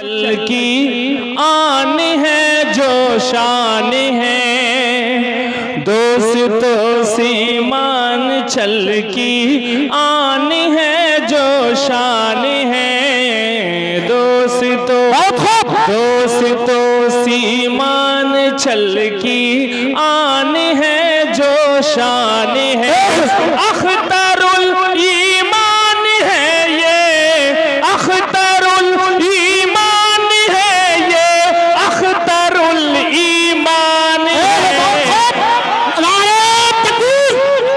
चल की आन है जो शान है, दोस्तों से मान चल की आन है जो शान है, दोस्तों से मान चल की आन है जो शान है। अख्तरुल ईमान है ये, अख्तरुल ईमान है ये, अख्तरुल ईमान है। नारे तकबीर,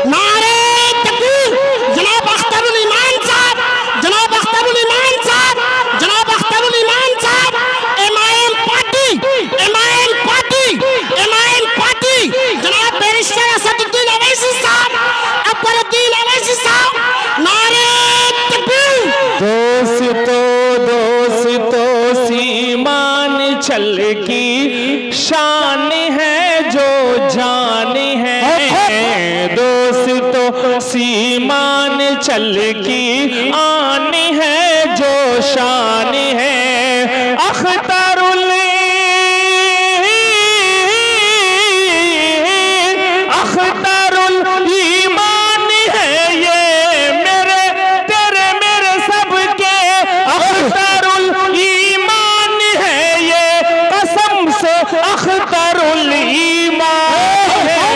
नारे तकबीर। जनाब अख्तरुल ईमान साहब, जनाब अख्तरुल ईमान साहब, जनाब अख्तरुल ईमान साहब, MIM party, MIM party, MIM party, जनाब बैरिस्टर असदुद्दीन अवैसी साहब, अकबरुद्दीन अवैसी साहब, नारे तकबीर। दोस्तों सीमान चल की शान है जो जान है, दोस्तों सीमान चल की आन है जो शान है। अख्तरुल ईमान है ये, मेरे तेरे मेरे सबके अख्तरुल ईमान है ये, कसम से अख्तरुल ईमान है।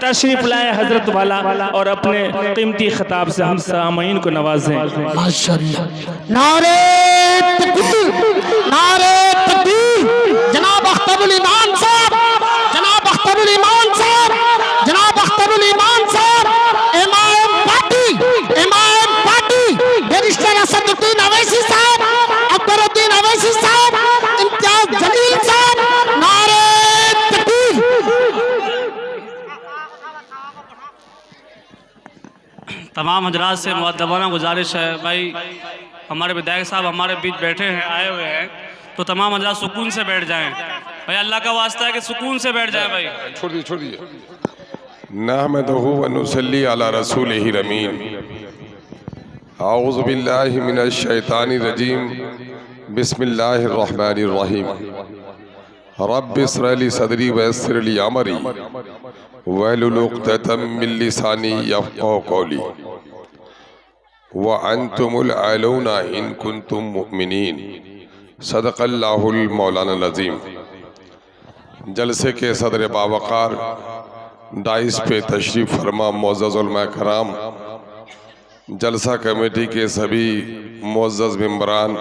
तशरीफ लाए हजरत वाला और अपने कीमती खिताब से हम सामईन को नवाजें। माशाअल्लाह। नारे तकबीर, नारे तकबीर। जनाब अख्तरुल ईमान साहब, जनाब अख्तरुल ईमान साहब, जनाब अख्तरुल ईमान साहब, MIM party, MIM party, barrister Asaduddin Owaisi साहब, अकबरुद्दीन अवैसी साहब, इम्तियाज जलील साहब, नारे तकबीर। तमाम हजरात से मुअद्दबाना गुजारिश है भाई, हमारे विधायक साहब हमारे बीच बैठे हैं, आए हुए हैं, तो तमाम हजरात सुकून से बैठ जाएं भाई, अल्लाह का वास्ता है कि सुकून से बैठ जाएं भाई। छोड़ दिए नहमदुहु व नुसल्ली अला रसूलिहिल अमीन। औज़ु बिल्लाहि मिनश शैतानिर रजीम। बिस्मिल्लाहिर रहमानिर रहीम। रब्बि इश्रह ली सदरी व यस्सिर ली अमरी वहलुल उक़दतम मिन लिसानी यफ़क़हू क़ौली व अंतुमुल आलूना इन कुंतुम मुमिनीन। सदक़ल्लाहुल मौलाना अज़ीम। जलसे के सदर बावक़ार डाइस पे तशरीफ़ फरमा मुअज़्ज़ज़ उलमा कराम, जलसा कमेटी के सभी मुअज़्ज़ज़ मेंबरान,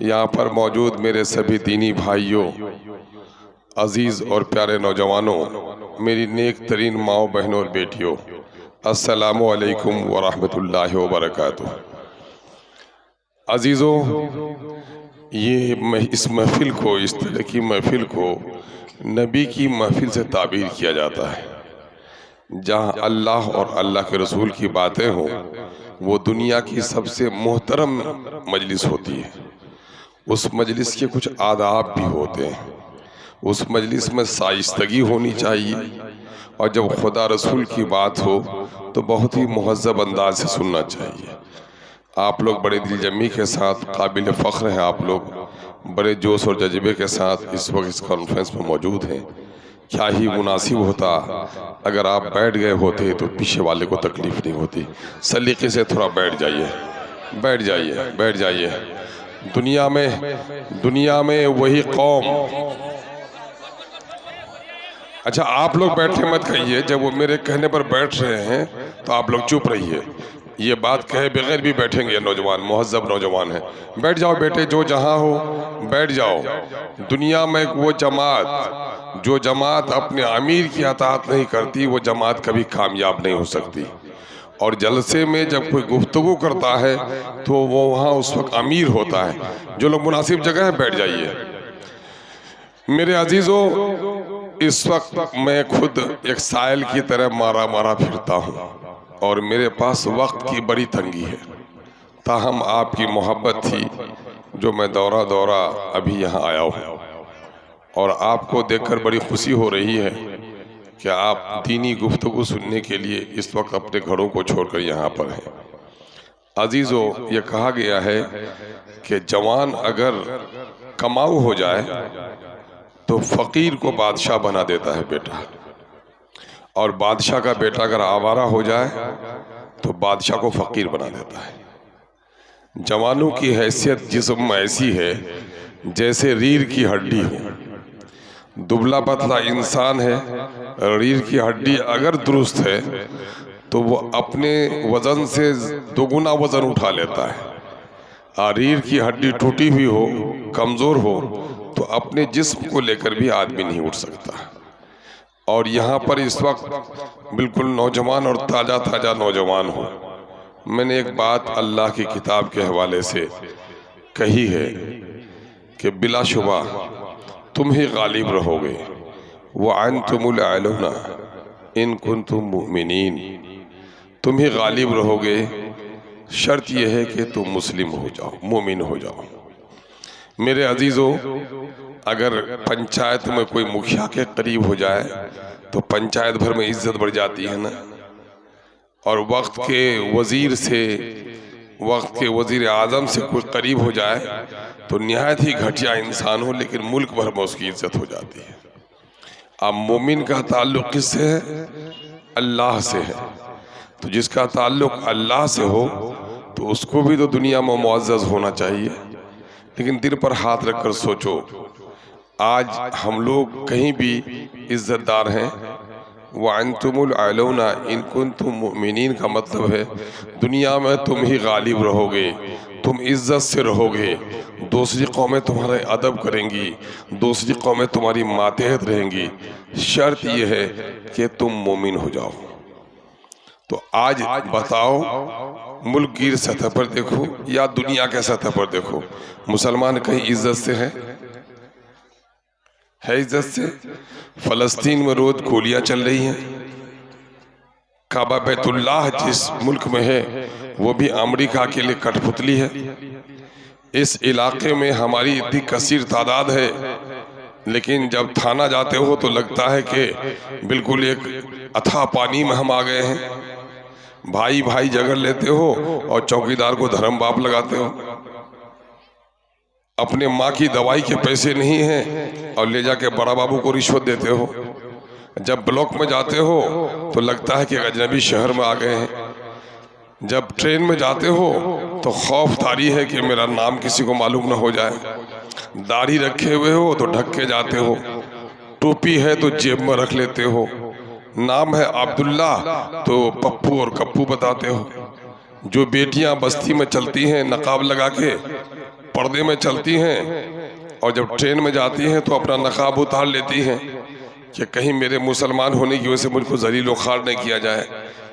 यहाँ पर मौजूद मेरे सभी दीनी भाइयों, अज़ीज़ और प्यारे नौजवानों, मेरी नेक तरीन माओ बहनों और बेटियों, अस्सलामु अलैकुम व रहमतुल्लाहि व बरकातुहू। अज़ीज़ों, ये इस महफ़िल को, इस तरह की महफ़िल को नबी की महफ़िल से ताबीर किया जाता है। जहाँ अल्लाह और अल्लाह के रसूल की बातें हों, वो दुनिया की सबसे मोहतरम मजलिस होती है। उस मजलिस के कुछ आदाब भी होते हैं। उस मजलिस में शाइस्तगी होनी चाहिए, और जब खुदा रसूल की बात हो तो बहुत ही मुहज़्ज़ब अंदाज से सुनना चाहिए। आप लोग बड़े दिलजमी के साथ, काबिल फ़ख्र हैं, आप लोग बड़े जोश और जज्बे के साथ इस वक्त इस कॉन्फ्रेंस में मौजूद हैं। क्या ही मुनासिब होता अगर आप बैठ गए होते तो पीछे वाले को तकलीफ़ नहीं होती। सलीक़े से थोड़ा बैठ जाइए, बैठ जाइए, बैठ जाइए। दुनिया में वही कौम, अच्छा आप लोग बैठे मत कहिए, जब वो मेरे कहने पर बैठ रहे हैं तो आप लोग चुप रहिए। ये बात कहे बगैर भी बैठेंगे नौजवान, मुहज़्ज़ब नौजवान हैं। बैठ जाओ बेटे, जो जहाँ हो बैठ जाओ। दुनिया में वो जमात, जो जमात अपने अमीर की अताअत नहीं करती, वो जमात कभी कामयाब नहीं हो सकती। और जलसे में जब कोई गुफ्तगू करता है तो वो वहाँ उस वक्त अमीर होता है। जो लोग मुनासिब जगह है बैठ जाइए। मेरे अजीज़ों, इस वक्त मैं खुद एक साइल की तरह मारा फिरता हूँ और मेरे पास वक्त की बड़ी तंगी है। ताहम आपकी मोहब्बत थी जो मैं दौरा अभी यहाँ आया हूँ, और आपको देखकर बड़ी खुशी हो रही है कि आप दीनी गुफ्तगू सुनने के लिए इस वक्त अपने घरों को छोड़कर यहाँ पर हैं। अजीज़ों, ये कहा गया है कि जवान अगर कमाऊ हो जाए तो फ़कीर को बादशाह बना देता है बेटा, और बादशाह का बेटा अगर आवारा हो जाए तो बादशाह को फ़कीर बना देता है। जवानों की हैसियत जिस्म में ऐसी है जैसे रीढ़ की हड्डी हो। दुबला पतला इंसान है, रीढ़ की हड्डी अगर दुरुस्त है तो वो अपने वज़न से दोगुना वज़न उठा लेता है, और रीढ़ की हड्डी टूटी हुई हो, कमज़ोर हो, तो अपने जिस्म को लेकर भी आदमी नहीं उठ सकता। और यहाँ पर इस वक्त बिल्कुल नौजवान और ताज़ा ताज़ा नौजवान हो। मैंने एक बात अल्लाह की किताब के हवाले से कही है कि बिलाशुबा तुम ही गालिब रहोगे, व अंतुमुल आलूना इन कुंतुम मुमिनीन, तुम ही गालिब रहोगे, शर्त यह है कि तुम मुस्लिम हो जाओ, मोमिन हो जाओ। मेरे अजीज़ों, अगर पंचायत में कोई मुखिया के करीब हो जाए तो पंचायत भर में इज्जत बढ़ जाती है ना, और वक्त के वज़ीर से, वक्त के वज़ीर आज़म से कोई करीब हो जाए तो निहायत ही घटिया इंसान हो लेकिन मुल्क भर में उसकी इज्जत हो जाती है। अब मोमिन का ताल्लुक़ किससे है? अल्लाह से है। तो जिसका ताल्लुक़ अल्लाह से हो तो उसको भी तो दुनिया में मुअज़्ज़ज़ होना चाहिए। लेकिन दिल पर हाथ रखकर सोचो, आज हम लोग कहीं भी इज्जतदार हैं। व अंतुमुल आलूना इन कुंतुम मुमिनीन का मतलब है दुनिया में तुम ही गालिब रहोगे, तुम इज्जत से रहोगे, दूसरी कौमें तुम्हारे अदब करेंगी, दूसरी कौमें तुम्हारी मातहत रहेंगी। शर्त यह है कि तुम मोमिन हो जाओ। तो आज बताओ, मुल्क की सतह पर देखो या दुनिया के सतह पर देखो, मुसलमान कहीं इज्जत से है इज्जत से? फ़लस्तीन में रोज गोलियां चल रही हैं। काबा बैतुल्लाह जिस मुल्क में है वो भी अमेरिका के लिए कठपुतली है। इस इलाके में हमारी इतनी कसीर तादाद है, लेकिन जब थाना जाते हो तो लगता है कि बिल्कुल एक अथाह पानी में हम आ गए हैं। भाई भाई झगड़ लेते हो और चौकीदार को धर्म बाप लगाते हो। अपने माँ की दवाई के पैसे नहीं हैं और ले जाके बड़ा बाबू को रिश्वत देते हो। जब ब्लॉक में जाते हो तो लगता है कि अजनबी शहर में आ गए हैं। जब ट्रेन में जाते हो तो खौफ तारी है कि मेरा नाम किसी को मालूम ना हो जाए। दाढ़ी रखे हुए हो तो ढक के जाते हो, टोपी है तो जेब में रख लेते हो, नाम है अब्दुल्ला तो पप्पू और कप्पू बताते हो। जो बेटियां बस्ती में चलती हैं नकाब लगा के, पर्दे में चलती हैं, और जब ट्रेन में जाती हैं तो अपना नकाब उतार लेती हैं कि कहीं मेरे मुसलमान होने की वजह से मुझको ज़लील व ख़ार नहीं किया जाए।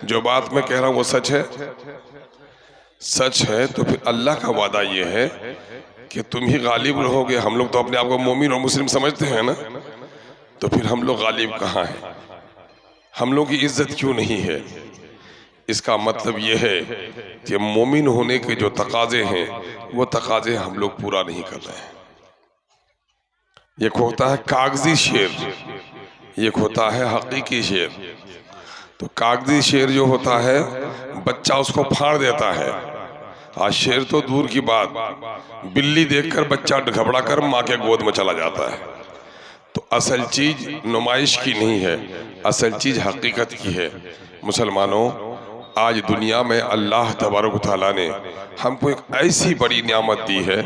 जो बात मैं कह रहा हूँ वो सच है, सच है। तो फिर अल्लाह का वादा ये है कि तुम ही गालिब रहोगे। हम लोग तो अपने आप को मोमिन और मुस्लिम समझते हैं ना, तो फिर हम लोग गालिब कहाँ हैं? हम लोग की इज्जत क्यों नहीं है? इसका मतलब ये है कि मोमिन होने के जो तकाजे हैं वो तकाजे हम लोग पूरा नहीं कर रहे हैं। एक होता है कागजी शेर, एक होता है हकीकी शेर। तो कागजी शेर जो होता है बच्चा उसको फाड़ देता है। आज शेर तो दूर की बात, बिल्ली देखकर बच्चा घबरा कर माँ के गोद में चला जाता है। तो असल चीज नुमाइश की नहीं है, असल चीज हकीकत की है। मुसलमानों, आज दुनिया में अल्लाह तबारक व तआला ने हमको एक ऐसी बड़ी नियामत दी है,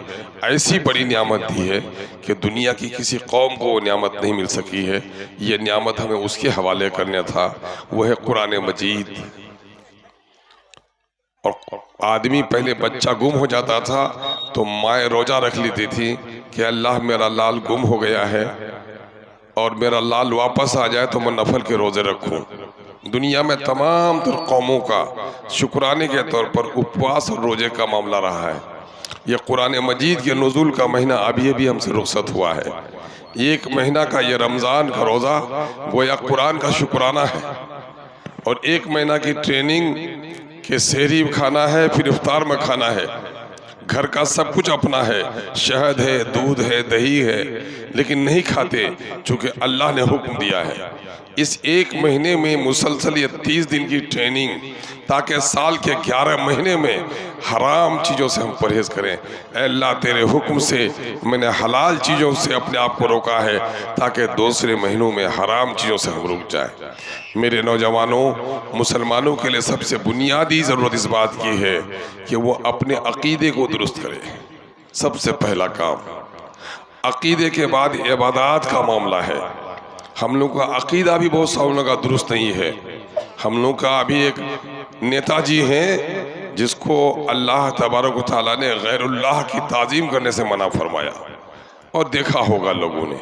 ऐसी बड़ी नियामत दी है कि दुनिया की किसी कौम को वो नियामत नहीं मिल सकी है। ये नियामत हमें उसके हवाले करना था, वो है कुरान मजीद। और आदमी पहले बच्चा गुम हो जाता था तो माएँ रोजा रख लेती थी कि अल्लाह मेरा लाल गुम हो गया है और मेरा लाल वापस आ जाए तो मैं नफल के रोजे रखूं। दुनिया में तमाम तर कौमों का शुक्राने के तौर पर उपवास और रोजे का मामला रहा है। यह कुरान मजीद के नुज़ूल का महीना अभी हमसे रुखसत हुआ है। एक महीना का ये रमज़ान का रोज़ा गोया कुरान का शुक्राना है, और एक महीना की ट्रेनिंग के सहरी खाना है, फिर इफ्तार में खाना है। घर का सब कुछ अपना है, शहद है, दूध है, दही है, लेकिन नहीं खाते चूँकि अल्लाह ने हुक्म दिया है। इस एक महीने में मुसलसल ये 30 दिन की ट्रेनिंग ताकि साल के 11 महीने में हराम चीज़ों से हम परहेज़ करें। ऐ अल्लाह तेरे हुक्म से मैंने हलाल चीज़ों से अपने आप को रोका है ताकि दूसरे महीनों में हराम चीज़ों से हम रुक जाएं। मेरे नौजवानों, मुसलमानों के लिए सबसे बुनियादी ज़रूरत इस बात की है कि वो अपने अक़ीदे को दुरुस्त करें। सबसे पहला काम अक़ीदे के बाद इबादत का मामला है। हम लोग का अक़ीदा भी बहुत सालों का दुरुस्त नहीं है। हम लोग का अभी एक नेताजी हैं जिसको अल्लाह तबारक व तआला ने गैरुल्लाह की ताज़ीम करने से मना फरमाया, और देखा होगा लोगों ने।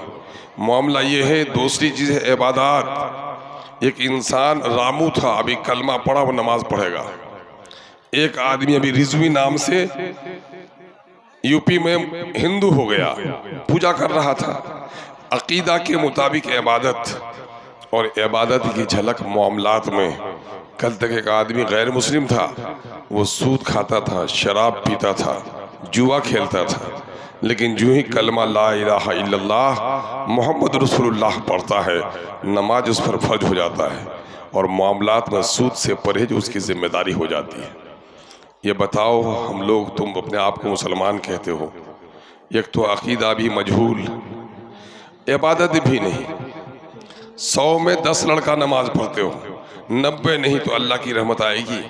मामला ये है। दूसरी चीज़ है इबादत। एक इंसान रामू था, अभी कलमा पढ़ा वो नमाज पढ़ेगा। एक आदमी अभी रिजवी नाम से यूपी में हिंदू हो गया, पूजा कर रहा था। अकीदा के मुताबिक इबादत, और इबादत की झलक मामलात में। कल तक एक आदमी गैर मुस्लिम था, वो सूद खाता था, शराब पीता था, जुआ खेलता था, लेकिन जो ही कलमा ला इलाहा इल्लल्लाह मोहम्मद रसूलुल्लाह पढ़ता है, नमाज उस पर फर्ज हो जाता है और मामलात में सूद से परहेज उसकी जिम्मेदारी हो जाती है। ये बताओ, हम लोग, तुम अपने आप को मुसलमान कहते हो, एक तो अकीदा भी मजहूल, इबादत भी नहीं। 100 में 10 लड़का नमाज पढ़ते हो, 90 नहीं तो अल्लाह की रहमत आएगी।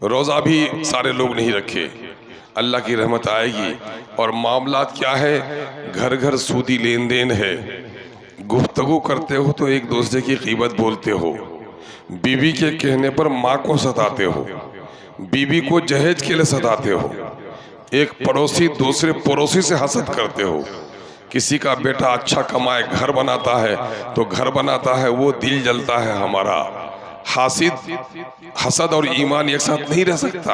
रोज़ा भी सारे लोग नहीं रखे, अल्लाह की रहमत आएगी। और मामलात क्या है? घर घर सूदी लेन देन है। गुफ्तगू करते हो तो एक दूसरे की ग़ीबत बोलते हो, बीवी के कहने पर माँ को सताते हो, बीवी को जहेज के लिए सताते हो, एक पड़ोसी दूसरे पड़ोसी से हसद करते हो। किसी का बेटा अच्छा कमाए, घर बनाता है तो घर बनाता है, वो दिल जलता है हमारा। हसद और ईमान एक साथ नहीं रह सकता।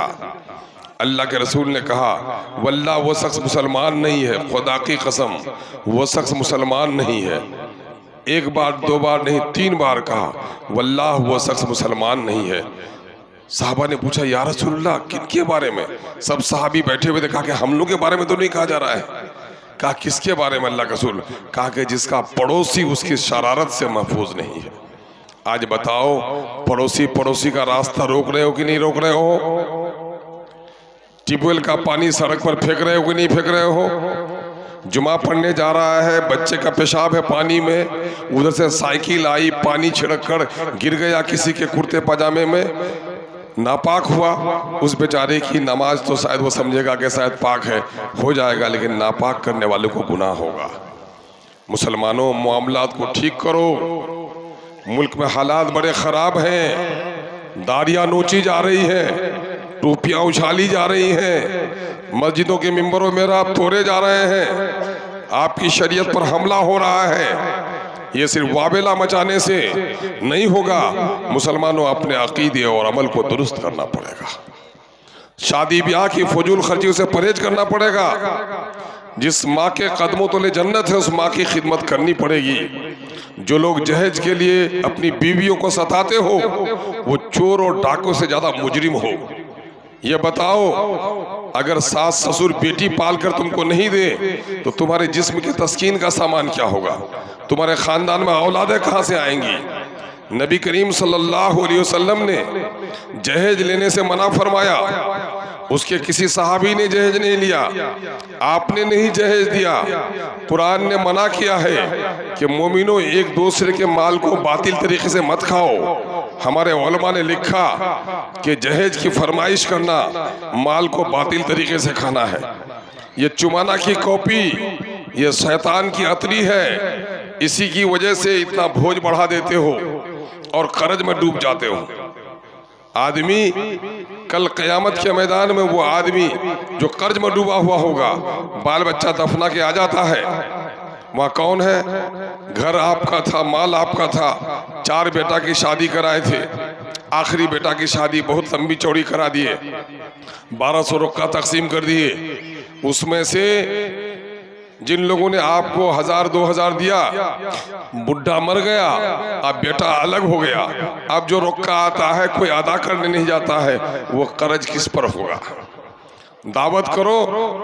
अल्लाह के रसूल ने कहा, वल्लाह वो शख्स मुसलमान नहीं है, खुदा की कसम वो शख्स मुसलमान नहीं है। एक बार, 2 बार नहीं, 3 बार कहा, वल्लाह वो शख्स मुसलमान नहीं है। साहबा ने पूछा, या रसूलल्लाह किनके बारे में? सब साहबी बैठे हुए थे। कहा कि हम लोग के बारे में तो नहीं कहा जा रहा है। कहा किसके बारे में अल्लाह के रसूल? कहा कि जिसका पड़ोसी उसकी शरारत से महफूज नहीं है। आज बताओ, पड़ोसी का रास्ता रोक रहे हो कि नहीं रोक रहे हो? ट्यूबवेल का पानी सड़क पर फेंक रहे हो कि नहीं फेंक रहे हो? जुमा पढ़ने जा रहा है, बच्चे का पेशाब है पानी में, उधर से साइकिल आई, पानी छिड़क कर गिर गया किसी के कुर्ते पजामे में, नापाक हुआ। उस बेचारे की नमाज तो शायद वो समझेगा कि शायद पाक है, हो जाएगा, लेकिन नापाक करने वाले को गुनाह होगा। मुसलमानों, मामलात को ठीक करो। मुल्क में हालात बड़े ख़राब हैं। दाढ़ियाँ नोची जा रही हैं, टोपियाँ उछाली जा रही हैं, मस्जिदों के मिंबरों में रात तोड़े जा रहे हैं, आपकी शरीयत पर हमला हो रहा है। ये सिर्फ वाबेला मचाने से नहीं होगा। मुसलमानों, अपने अकीदे और अमल को दुरुस्त करना पड़ेगा। शादी ब्याह की फजूल खर्चियों से परहेज करना पड़ेगा। जिस माँ के कदमों तले जन्नत है, उस माँ की खिदमत करनी पड़ेगी। जो लोग जहेज के लिए अपनी बीवियों को सताते हो, वो चोर और डाकू से ज़्यादा मुजरिम हो। ये बताओ, अगर सास ससुर बेटी पाल कर तुमको नहीं दे तो तुम्हारे जिस्म के तस्कीन का सामान क्या होगा? तुम्हारे ख़ानदान में औलादें कहाँ से आएंगी? नबी करीम सल्लल्लाहु अलैहि वसल्लम ने जहेज लेने से मना फरमाया। उसके किसी सहाबी ने जहेज नहीं लिया, आपने नहीं जहेज दिया। कुरान ने मना किया है कि मोमिनों, एक दूसरे के माल को बातिल तरीके से मत खाओ। हमारे उलमा ने लिखा कि जहेज की फरमाइश करना माल को बातिल तरीके से खाना है। ये चुमाना की कॉपी, ये शैतान की अतरी है। इसी की वजह से इतना बोझ बढ़ा देते हो और कर्ज में डूब जाते हो। आदमी कल क़यामत के मैदान में, वो आदमी जो कर्ज में डूबा हुआ होगा, बाल बच्चा दफना के आ जाता है, वहाँ कौन है? घर आपका था, माल आपका था, 4 बेटा की शादी कराए थे, आखिरी बेटा की शादी बहुत लंबी चौड़ी करा दिए, 1200 रुपया तकसीम कर दिए। उसमें से जिन लोगों ने आपको 1000-2000 दिया, बुढ़ा मर गया, अब बेटा अलग हो गया, अब जो रुक्का आता है कोई अदा करने नहीं जाता है, वो कर्ज किस पर होगा? दावत करो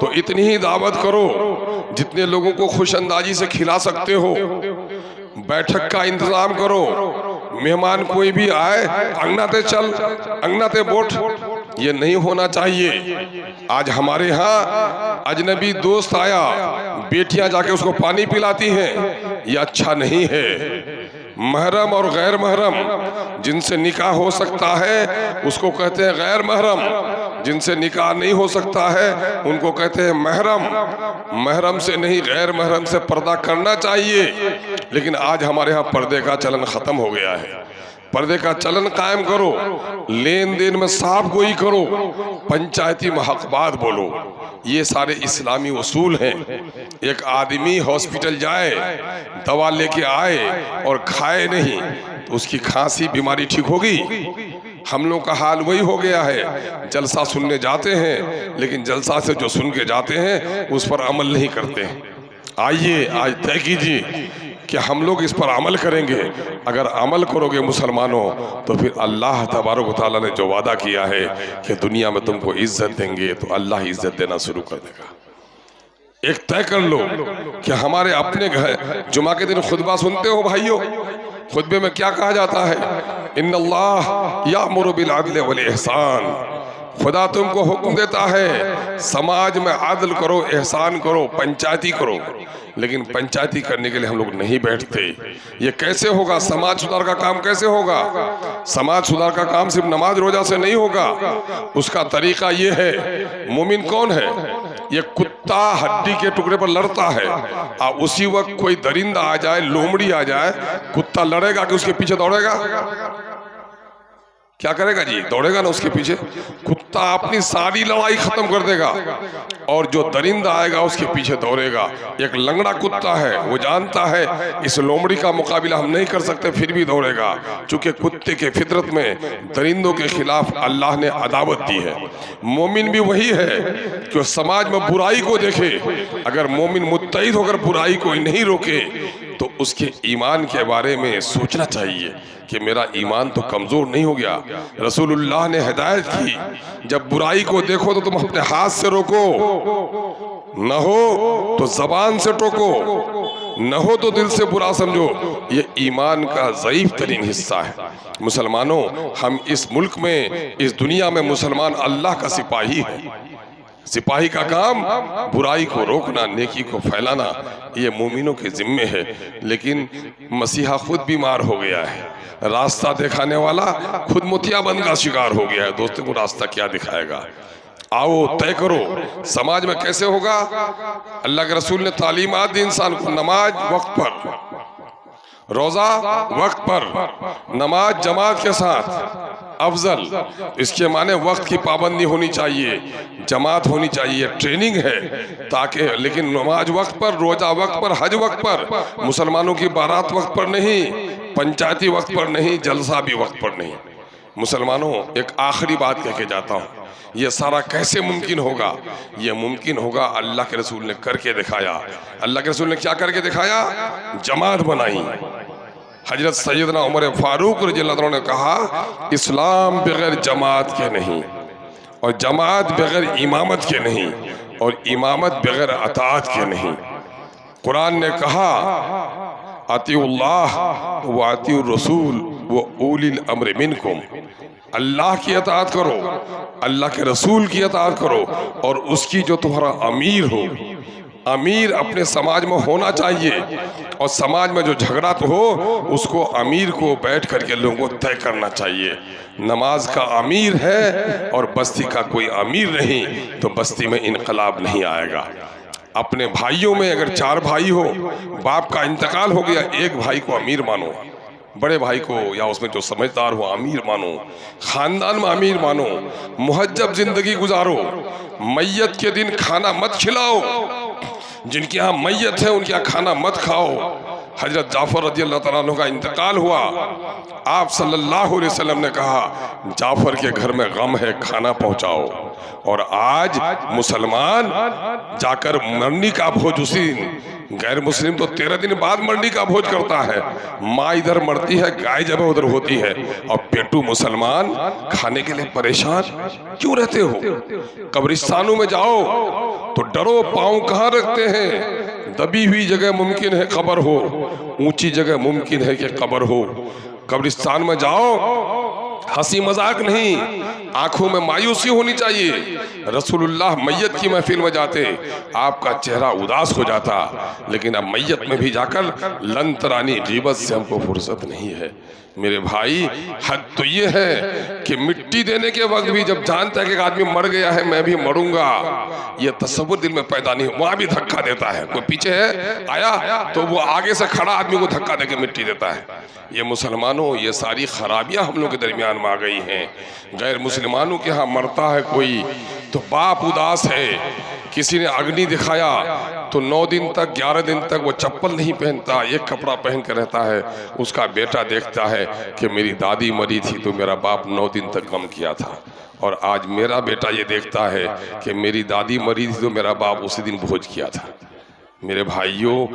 तो इतनी ही दावत करो जितने लोगों को खुश अंदाजी से खिला सकते हो। बैठक का इंतजाम करो, मेहमान कोई भी आए अंगनाते चल, अंगनाते बोट, ये नहीं होना चाहिए। आज हमारे यहाँ अजनबी दोस्त आया, बेटियां जाके उसको पानी पिलाती हैं, ये अच्छा नहीं है। महरम और गैर महरम जिनसे निकाह हो सकता है उसको कहते हैं गैर महरम, जिनसे निकाह नहीं हो सकता है उनको कहते हैं महरम। महरम से नहीं गैर महरम से पर्दा करना चाहिए। लेकिन आज हमारे यहाँ पर्दे का चलन खत्म हो गया है। पर्दे का चलन कायम करो, लेन देन में साफ गोई करो, पंचायती में हक बात बोलो, ये सारे इस्लामी उसूल हैं। एक आदमी हॉस्पिटल जाए, दवा लेके आए और खाए नहीं तो उसकी खांसी बीमारी ठीक होगी? हम लोग का हाल वही हो गया है। जलसा सुनने जाते हैं लेकिन जलसा से जो सुन के जाते हैं उस पर अमल नहीं करते हैं। आइए आज तय कीजिए कि हम लोग इस पर अमल करेंगे। अगर अमल करोगे मुसलमानों तो फिर अल्लाह तबारक व तआला ने जो वादा किया है कि दुनिया में तुमको इज्जत देंगे तो अल्लाह इज्जत देना शुरू कर देगा। एक तय कर लो कि हमारे अपने घर जुमा के दिन खुतबा सुनते हो भाइयों, खुतबे में क्या कहा जाता है? इन्नल्लाह यामुरु बिल अदल वल इहसान, खुदा तुमको हुक्म देता है समाज में आदल करो, एहसान करो, पंचायती करो। लेकिन पंचायती करने के लिए हम लोग नहीं बैठते। ये कैसे होगा? समाज सुधार का काम कैसे होगा? समाज सुधार का काम सिर्फ नमाज रोजा से नहीं होगा। उसका तरीका ये है, मोमिन कौन है? ये कुत्ता हड्डी के टुकड़े पर लड़ता है और उसी वक्त कोई दरिंदा आ जाए, लोमड़ी आ जाए, कुत्ता लड़ेगा कि उसके पीछे दौड़ेगा? क्या करेगा जी? दौड़ेगा ना उसके पीछे। कुत्ता अपनी सारी लड़ाई खत्म कर देगा और जो दरिंदा आएगा उसके पीछे दौड़ेगा। एक लंगड़ा कुत्ता है, वो जानता है इस लोमड़ी का मुकाबला हम नहीं कर सकते, फिर भी दौड़ेगा। चूंकि कुत्ते के फितरत में दरिंदों के खिलाफ अल्लाह ने अदावत दी है। मोमिन भी वही है कि समाज में बुराई को देखे। अगर मोमिन मुत्तहिद होकर बुराई को नहीं रोके तो उसके ईमान के बारे में सोचना चाहिए कि मेरा ईमान तो कमजोर नहीं हो गया। रसूलुल्लाह ने हिदायत की, जब बुराई को देखो तो तुम अपने हाथ से रोको, न हो तो जबान से टोको, न हो तो दिल से बुरा समझो। ये ईमान का ज़ईफ तरीन हिस्सा है। मुसलमानों, हम इस मुल्क में, इस दुनिया में मुसलमान अल्लाह का सिपाही है। सिपाही का काम बुराई को रोकना, नेकी को फैलाना, ये मोमिनों के जिम्मे है। लेकिन मसीहा खुद बीमार हो गया है, रास्ता दिखाने वाला खुद मोतियाबंद का शिकार हो गया है। दोस्तों को रास्ता क्या दिखाएगा? आओ तय करो समाज में कैसे होगा। अल्लाह के रसूल ने तालीमात दी इंसान को, नमाज वक्त पर, रोजा वक्त पर, नमाज जमात के साथ अफजल। इसके माने वक्त की पाबंदी होनी चाहिए, जमात होनी चाहिए, ट्रेनिंग है ताकि। लेकिन नमाज वक्त पर, रोजा वक्त पर, हज वक्त पर, मुसलमानों की बारात वक्त पर नहीं, पंचायती वक्त पर नहीं, जलसा भी वक्त पर नहीं। मुसलमानों, एक आखिरी बात कह के जाता हूँ, ये सारा कैसे मुमकिन होगा? ये मुमकिन होगा अल्लाह के रसूल ने करके दिखाया। अल्लाह के रसूल ने क्या करके दिखाया? जमात बनाई। हजरत सैयदना उमर फारूक रज़ियल्लाहु अन्हु ने कहा, इस्लाम बगैर जमात के नहीं, और जमात बगैर इमामत के नहीं, और इमामत बगैर अताअत के नहीं। कुरान ने कहा, अतीउल्लाह व अतीउर रसूल व उलिल अम्र मिनकुम, अल्लाह की अताअत करो, अल्लाह के रसूल की अताअत करो, और उसकी जो तुम्हारा अमीर हो। अमीर अपने समाज में होना चाहिए, और समाज में जो झगड़ा तो हो उसको अमीर को बैठ करके लोगों को तय करना चाहिए। नमाज का अमीर है और बस्ती का कोई अमीर नहीं तो बस्ती में इनकलाब नहीं आएगा। अपने भाइयों में अगर 4 भाई हो, बाप का इंतकाल हो गया, एक भाई को अमीर मानो, बड़े भाई को या उसमें जो समझदार हो अमीर मानो, खानदान में अमीर मानो, मुहज्जब जिंदगी गुजारो। मैयत के दिन खाना मत खिलाओ, जिनके यहाँ मैयत है उनके यहाँ खाना मत खाओ। हजरत जाफर रज़ियल्लाहु तआला अन्हु का इंतकाल हुआ, आप सल्लल्लाहु अलैहि वसल्लम ने कहा, जाफर के घर में गम है, खाना पहुँचाओ। और आज मुसलमान जाकर मरनी का भोज उसी दिन, गैर मुस्लिम तो 13 दिन बाद मरनी का भोज करता है। माँ इधर मरती है, गाय जब उधर होती है, और पेटू मुसलमान खाने के लिए परेशान क्यों रहते हो? कब्रिस्तानों में जाओ तो डरो, पाँव कहाँ रखते हैं? दबी हुई जगह मुमकिन है कब्र हो, ऊंची जगह मुमकिन है कि कब्र हो। कब्रिस्तान में जाओ, हंसी मजाक नहीं, आंखों में मायूसी होनी चाहिए। रसूलुल्लाह मैयत की महफिल में जाते, आपका चेहरा उदास हो जाता, लेकिन अब मैयत में भी जाकर लंतरानी गीबत से हमको फुर्सत नहीं है। मेरे भाई, हद तो ये है कि मिट्टी देने के वक्त भी जब जानता है कि एक आदमी मर गया है, मैं भी मरूंगा, ये तसव्वुर दिल में पैदा नहीं, वहां भी धक्का देता है। कोई पीछे है आया तो वो आगे से खड़ा आदमी को धक्का देके मिट्टी देता है। ये मुसलमानों, ये सारी खराबियां हम लोग के दरमियान में आ गई हैं। गैर मुसलमानों के यहाँ मरता है कोई तो बाप उदास है, किसी ने अग्नि दिखाया तो 9 दिन तक 11 दिन तक वो चप्पल नहीं पहनता, एक कपड़ा पहन कर रहता है। उसका बेटा देखता है कि मेरी दादी मरी थी तो मेरा बाप 9 दिन तक गम किया था, और आज मेरा बेटा ये देखता है कि मेरी दादी मरी थी तो मेरा बाप उसी दिन भोज किया था। मेरे भाइयों,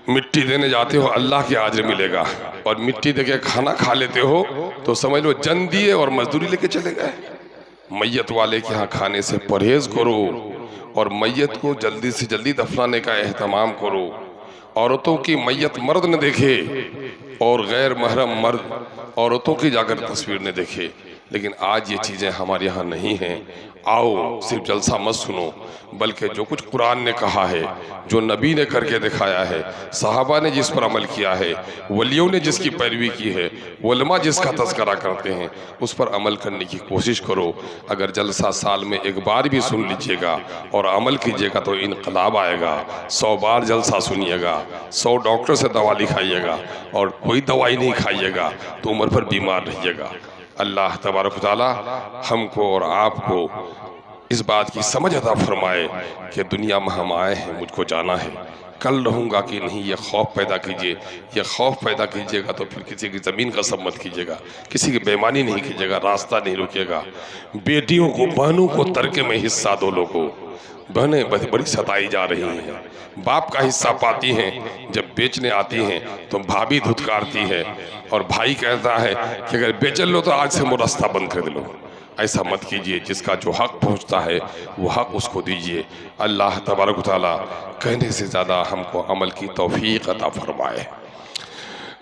मिट्टी देने जाते हो अल्लाह के आजर मिलेगा, और मिट्टी देके खाना खा लेते हो तो समझ लो जन दिए और मजदूरी लेके चले गए। मैयत वाले के यहाँ खाने से परहेज करो और मैयत को जल्दी से जल्दी दफनाने का एहतमाम करो। औरतों की मैयत मर्द न देखे और गैर महरम मर्द औरतों की जाकर तस्वीर न देखे, लेकिन आज ये चीज़ें हमारे यहाँ नहीं हैं। आओ, सिर्फ जलसा मत सुनो, बल्कि जो कुछ कुरान ने कहा है, जो नबी ने करके दिखाया है, सहाबा ने जिस पर अमल किया है, वलियों ने जिसकी पैरवी की है, उलमा जिसका तज़किरा करते हैं, उस पर अमल करने की कोशिश करो। अगर जलसा साल में एक बार भी सुन लीजिएगा और अमल कीजिएगा तो इनकलाब आएगा। 100 बार जलसा सुनिएगा, 100 डॉक्टर से दवा लिखाइएगा और कोई दवाई नहीं खाइएगा तो उम्र भर बीमार रहिएगा। अल्लाह तबारक व तआला हमको और आपको इस बात की समझ अता फरमाए कि दुनिया में हम आए हैं, मुझको जाना है, कल रहूँगा कि नहीं, ये खौफ पैदा कीजिए। ये खौफ पैदा कीजिएगा तो फिर किसी की ज़मीन का सब मत कीजिएगा, किसी की बेईमानी नहीं कीजिएगा, रास्ता नहीं रुकिएगा। बेटियों को, बहनों को तरके में हिस्सा दो। लोगों, बहनें बड़ी सताई जा रही हैं, बाप का हिस्सा पाती हैं, जब बेचने आती हैं तो भाभी धुतकारती है और भाई कहता है कि अगर बेचल लो तो आज से वो रास्ता बंद कर दो। ऐसा मत कीजिए, जिसका जो हक पहुंचता है वो हक उसको दीजिए। अल्लाह तबारक व तआला कहने से ज़्यादा हमको अमल की तौफीक अता फरमाए।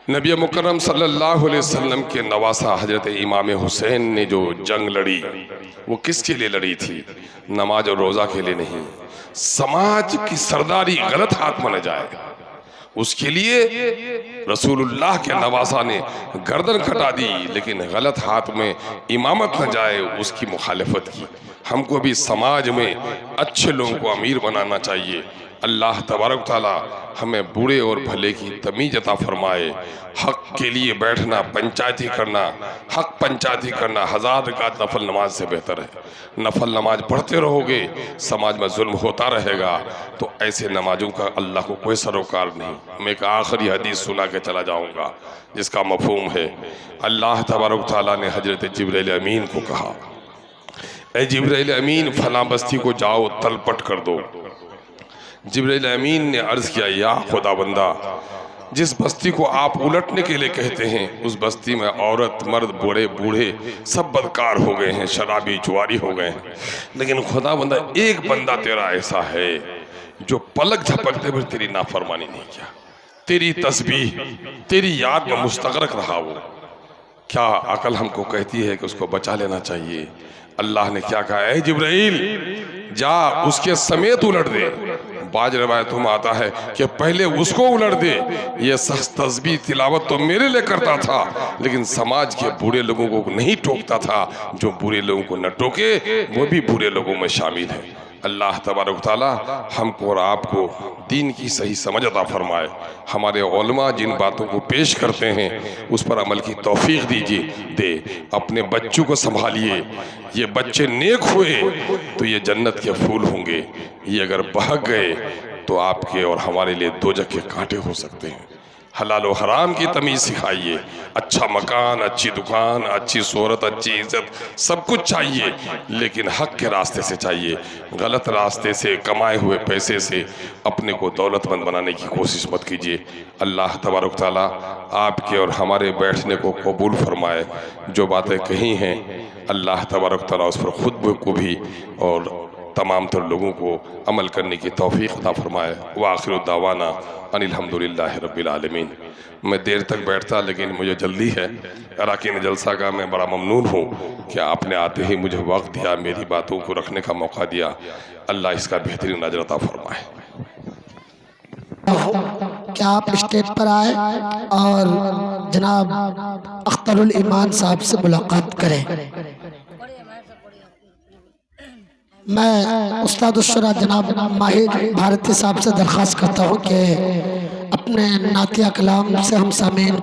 नबी मुकर्रम सल्लल्लाहु अलैहि वसल्लम के नवासा हजरत इमाम हुसैन ने जो जंग लड़ी, वो किसके लिए लड़ी थी? नमाज और रोज़ा के लिए नहीं। समाज की सरदारी गलत हाथ में न जाए, उसके लिए रसूलुल्लाह के नवासा ने गर्दन कटा दी, लेकिन गलत हाथ में इमामत न जाए, उसकी मुखालिफत की। हमको भी समाज में अच्छे लोगों को अमीर बनाना चाहिए। अल्लाह तबारक ताला हमें बुरे और भले की तमीज़ अता फरमाए। हक के लिए बैठना, पंचायती करना, हक पंचायती करना 1000 रकात नफल नमाज से बेहतर है। नफल नमाज पढ़ते रहोगे, समाज में जुल्म होता रहेगा, तो ऐसे नमाजों का अल्लाह को कोई सरोकार नहीं। मैं एक आखिरी हदीस सुना के चला जाऊँगा जिसका मफहूम है। अल्लाह तबारक ताला ने हजरत जिब्राइल अमीन को कहा, ए जिब्राइल अमीन, फलां बस्ती को जाओ, तलपट कर दो। जिब्राइल अमीन ने अर्ज़ किया, या खुदा बंदा, जिस बस्ती को आप उलटने के लिए कहते हैं, उस बस्ती में औरत मर्द बड़े बूढ़े सब बदकार हो गए हैं, शराबी जुआरी हो गए हैं, लेकिन खुदा बंदा एक बंदा तेरा ऐसा है जो पलक झपकते हुए तेरी नाफरमानी नहीं किया, तेरी तस्बीह, तेरी याद में मुस्तगरक रहा। वो क्या अकल हमको कहती है कि उसको बचा लेना चाहिए। अल्लाह ने क्या कहा, ऐ जिब्राइल जा उसके समेत उलट दे। बाज रवायतों में आता है कि पहले उसको उलट दे। ये शख्स तस्बीह तिलावत तो मेरे लिए करता था, लेकिन समाज के बुरे लोगों को नहीं टोकता था। जो बुरे लोगों को न टोके वो भी बुरे लोगों में शामिल है। अल्लाह तबारक ताला हमको और आपको दीन की सही समझ अता फरमाए। हमारे उलमा जिन बातों को पेश करते हैं उस पर अमल की तौफीक दे। अपने बच्चों को संभालिए। ये बच्चे नेक हुए तो ये जन्नत के फूल होंगे, ये अगर बहक गए तो आपके और हमारे लिए दोजख के कांटे हो सकते हैं। हलाल और हराम की तमीज़ सिखाइए। अच्छा मकान, अच्छी दुकान, अच्छी शोहरत, अच्छी इज्जत सब कुछ चाहिए, लेकिन हक के रास्ते से चाहिए। गलत रास्ते से कमाए हुए पैसे से अपने को दौलतमंद बनाने की कोशिश मत कीजिए। अल्लाह तबारक ताला आपके और हमारे बैठने को कबूल फरमाए। जो बातें कही हैं अल्लाह तबारक ताला उस पर खुद को भी और तमाम तर लोगों को अमल करने की तौफीक अता फरमाए। व आखिर दावाना अनिल हम्दुलिल्लाहि रब्बिल आलमीन। मैं देर तक बैठता लेकिन मुझे जल्दी है। अरकान जलसा का मैं बड़ा ममनून हूँ कि आपने आते ही मुझे वक्त दिया, मेरी बातों को रखने का मौका दिया। अल्लाह इसका बेहतरीन अजर अता फरमाए। क्या आप स्टेज पर आए और जनाब अख्तरुल ईमान साहब से मुलाकात करें। मैं उस्ताद उस्सरा जनाब माहिर भारती साहब से दरख्वास्त करता हूँ कि अपने नातिया कलाम से हम सामीन